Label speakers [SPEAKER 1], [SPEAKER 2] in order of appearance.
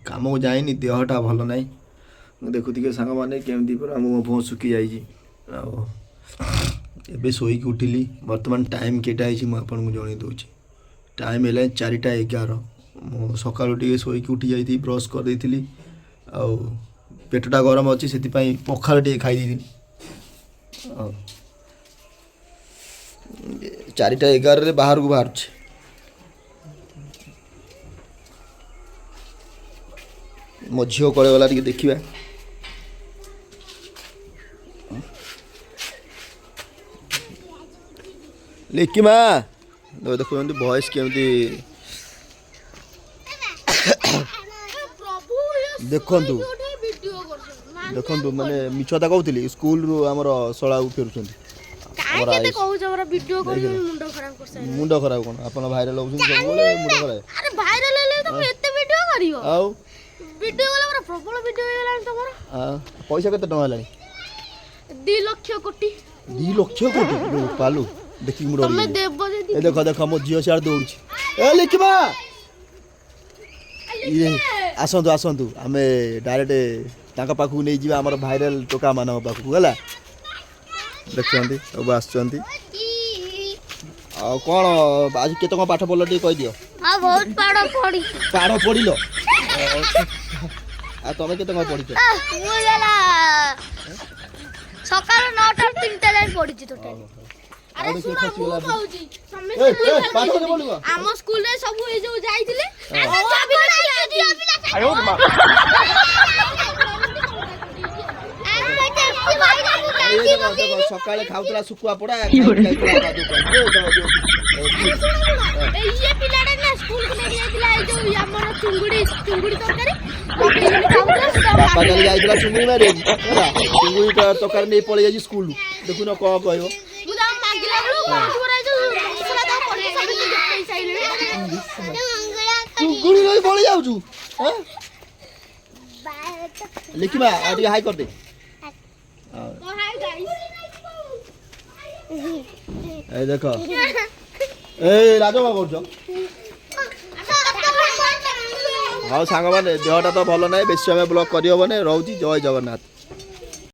[SPEAKER 1] काम को जाइनी देहटा भल ना देखुथिके सांग मैंने केमती पूरा मुँह फुह सुखी जाइए एबे शोक उठिली बर्तमान टाइम केटा मुझे जन दूसरी टाइम है 4:11 मु सका शोक उठी जाइए ब्रश कर पेटटा गरम अच्छी से पखाल टे खाई 4:11 बाहर को बाहर मो झील कड़े गला देखा लिखिमा देखुं भॉइस केमती देखु देखु माने मिछता कहती स्कूल रु आमर शला फेरुंट मुंड खराब कौन आप भाइराल मुंड खराब पैसा केते टका है
[SPEAKER 2] 2 लाख कोटी
[SPEAKER 1] 2 लाख कोटी पालू देखी मुड़ देख देख मो झील सियाड़ दौड़ी ए लिखिबा ये आसतु आसतु आम डायरेक्ट तांका पाखु नहीं जीवा हमर भाइराल टोका मान पाखु गला देखते सब आसुँच कौन आज केत पाठ पढ़ल टे कह दियो पाठ पढ़ल तुम केत पढ़ी
[SPEAKER 2] सकाळ 9टा 3टा लाइन पढ़ी टोटल अरे सुना मु कहूची हम स्कूल रे सब ए जो जाइथिले आयो
[SPEAKER 1] सकाळे खाउतला सुकुआ पड़ा
[SPEAKER 2] पिलाडे ना स्कूल को लेके जाइथिला ए जो हमर चुंगुड़ी तरकारी
[SPEAKER 1] बापा चली जाइथिला चुंगुड़ी मारे होला चुंगुड़ी तरकारी नहीं पड़ी जाई स्कूल देखु न को कहयो
[SPEAKER 2] मुदा मागिला बळो सुना तो पड़ी सब पैसा आइले
[SPEAKER 1] चुंगुड़ी नहीं पड़ी जाउछु हां लिखिबा आडी हाई कर दे
[SPEAKER 2] हाय गाइस
[SPEAKER 1] ए देखो ए राजो का करछो हाँ सांग मैंने देहटा तो भल ना बेसी समय ब्लॉग कर रोची जय जगन्नाथ।